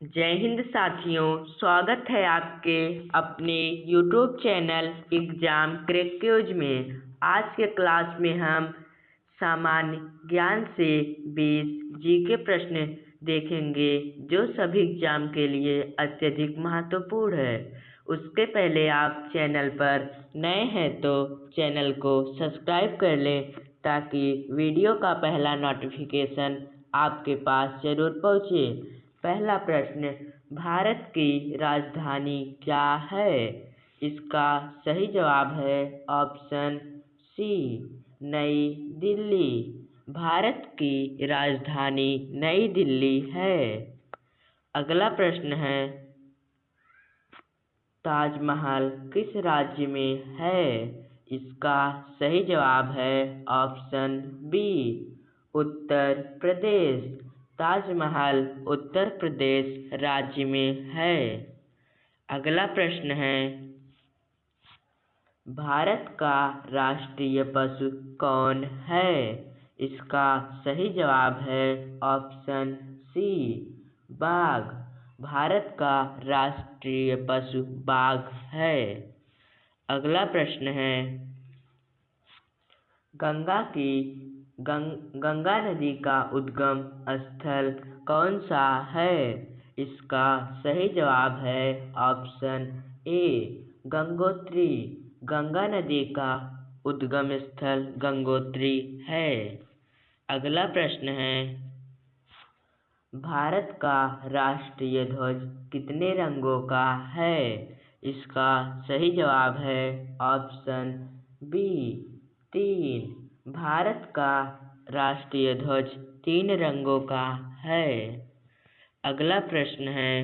जय हिंद साथियों, स्वागत है आपके अपने YouTube channel exam crack quiz में। आज के क्लास में हम सामान्य ज्ञान से 20 जीके प्रश्न देखेंगे जो सभी एग्जाम के लिए अत्यधिक महत्वपूर्ण है। उसके पहले आप चैनल पर नए हैं तो चैनल को सब्सक्राइब कर लें ताकि वीडियो का पहला नोटिफिकेशन आपके पास जरूर पहुँचे। पहला प्रश्न, भारत की राजधानी क्या है? इसका सही जवाब है ऑप्शन सी, नई दिल्ली। भारत की राजधानी नई दिल्ली है। अगला प्रश्न है, ताजमहल किस राज्य में है? इसका सही जवाब है ऑप्शन बी, उत्तर प्रदेश। ताजमहल उत्तर प्रदेश राज्य में है। अगला प्रश्न है, भारत का राष्ट्रीय पशु कौन है? इसका सही जवाब है ऑप्शन सी, बाघ। भारत का राष्ट्रीय पशु बाघ है। अगला प्रश्न है, गंगा नदी का उद्गम स्थल कौन सा है? इसका सही जवाब है ऑप्शन ए, गंगोत्री। गंगा नदी का उद्गम स्थल गंगोत्री है। अगला प्रश्न है, भारत का राष्ट्रीय ध्वज कितने रंगों का है? इसका सही जवाब है ऑप्शन बी, 3। भारत का राष्ट्रीय ध्वज 3 रंगों का है। अगला प्रश्न है,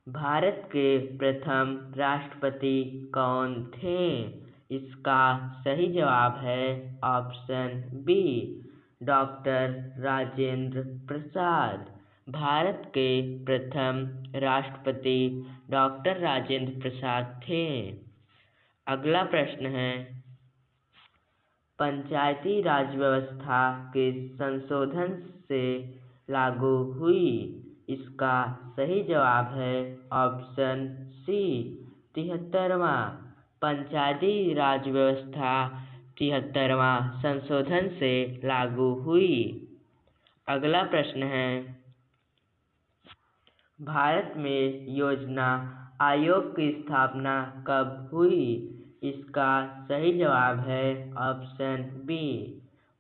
भारत के प्रथम राष्ट्रपति कौन थे? इसका सही जवाब है option B, doctor Rajendra Prasad. Bharat के प्रथम राष्ट्रपति डॉक्टर राजेंद्र प्रसाद थे। अगला प्रश्न है, पंचायती राज व्यवस्था किस संशोधन से लागू हुई? इसका सही जवाब है ऑप्शन सी, 73वां। पंचायती राज व्यवस्था 73वां संशोधन से लागू हुई। अगला प्रश्न है, भारत में योजना आयोग की स्थापना कब हुई? इसका सही जवाब है ऑप्शन बी,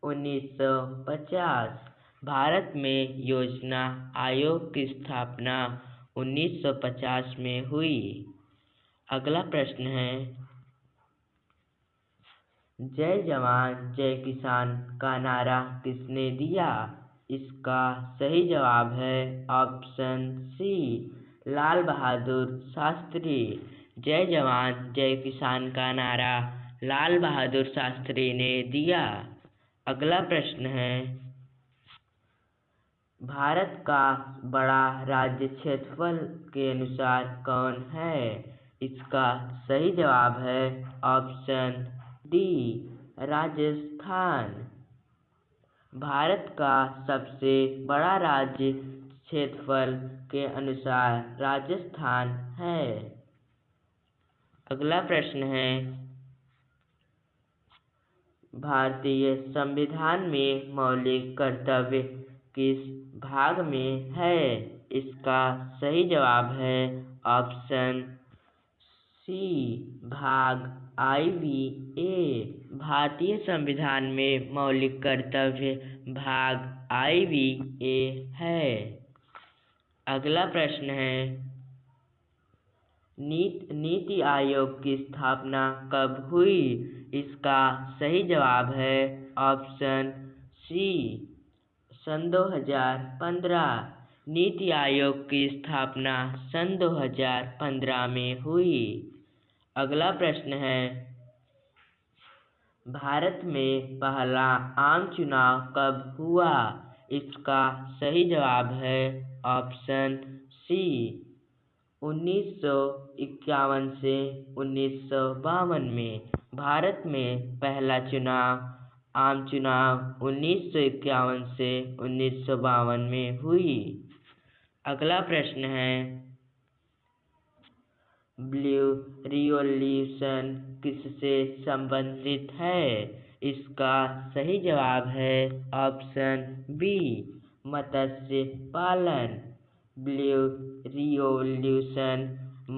1950। भारत में योजना आयोग की स्थापना 1950 में हुई। अगला प्रश्न है, जय जवान जय किसान का नारा किसने दिया? इसका सही जवाब है ऑप्शन सी, लाल बहादुर शास्त्री। जय जवान जय किसान का नारा लाल बहादुर शास्त्री ने दिया। अगला प्रश्न है, भारत का बड़ा राज्य क्षेत्रफल के अनुसार कौन है? इसका सही जवाब है ऑप्शन डी, राजस्थान। भारत का सबसे बड़ा राज्य क्षेत्रफल के अनुसार राजस्थान है। अगला प्रश्न है, भारतीय संविधान में मौलिक कर्तव्य किस भाग में है? इसका सही जवाब है ऑप्शन सी, भाग IV-A। भारतीय संविधान में मौलिक कर्तव्य भाग IV-A है। अगला प्रश्न है, नीति आयोग की स्थापना कब हुई? इसका सही जवाब है ऑप्शन सी, सन 2015। नीति आयोग की स्थापना सन 2015 में हुई। अगला प्रश्न है, भारत में पहला आम चुनाव कब हुआ? इसका सही जवाब है ऑप्शन सी, 1951 से 1952 में। भारत में पहला आम चुनाव 1951 से 1952 में हुई। अगला प्रश्न है, ब्लू रिवॉल्यूशन किससे संबंधित है? इसका सही जवाब है ऑप्शन बी, मत्स्य पालन। ब्लू रिवॉल्यूशन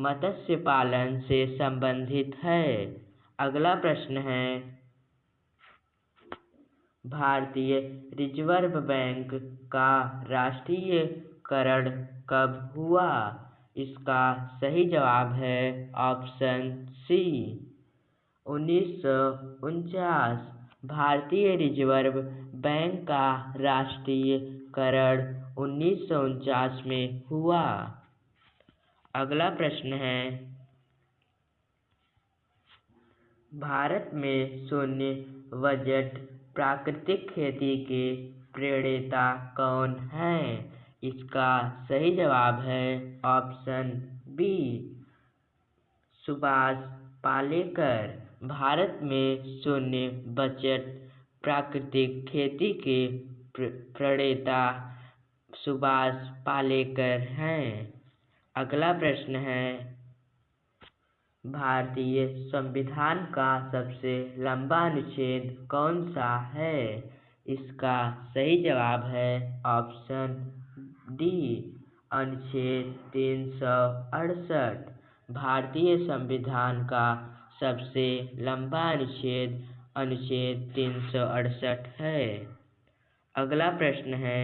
मत्स्य पालन से संबंधित है। अगला प्रश्न है, भारतीय रिजर्व बैंक का राष्ट्रीयकरण कब हुआ? इसका सही जवाब है ऑप्शन सी, 1949। भारतीय रिजर्व बैंक का राष्ट्रीयकरण 1949 में हुआ। अगला प्रश्न है, भारत में शून्य बजट प्राकृतिक खेती के प्रणेता कौन हैं? इसका सही जवाब है ऑप्शन बी, सुभाष पालेकर। भारत में शून्य बजट प्राकृतिक खेती के प्रणेता सुभाष पालेकर हैं। अगला प्रश्न है, भारतीय संविधान का सबसे लंबा अनुच्छेद कौन सा है? इसका सही जवाब है ऑप्शन डी, अनुच्छेद 368। भारतीय संविधान का सबसे लंबा अनुच्छेद अनुच्छेद 368 है। अगला प्रश्न है,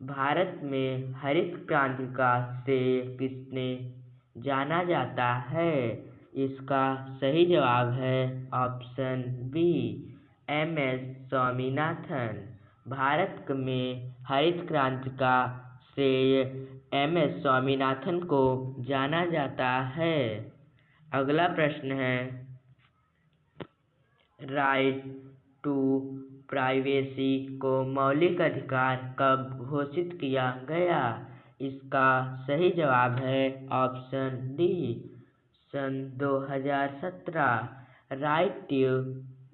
भारत में हरित क्रांति का श्रेय किसने जाना जाता है? इसका सही जवाब है option B, M S. Swaminathan. Bharat में हरित क्रांति का श्रेय एम.एस. स्वामीनाथन को जाना जाता है। अगला प्रश्न है, राइट टू प्राइवेसी को मौलिक अधिकार कब घोषित किया गया? इसका सही जवाब है ऑप्शन डी, सन 2017। राइट टू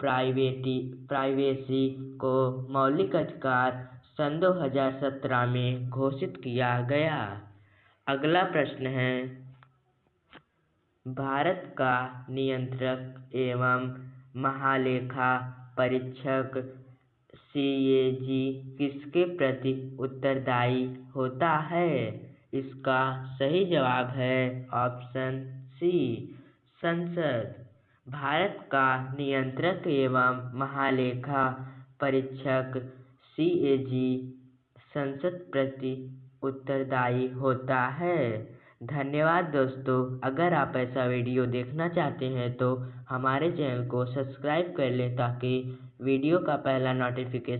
प्राइवेसी को मौलिक अधिकार सन 2017 में घोषित किया गया। अगला प्रश्न है, भारत का नियंत्रक एवं महालेखा परीक्षक सीएजी किसके प्रति उत्तरदायी होता है? इसका सही जवाब है ऑप्शन सी, संसद। भारत का नियंत्रक एवं महालेखा परीक्षक सीएजी संसद प्रति उत्तरदायी होता है। धन्यवाद दोस्तों। अगर आप ऐसा वीडियो देखना चाहते हैं तो हमारे चैनल को सब्सक्राइब कर लें ताकि वीडियो का पहला नोटिफिकेशन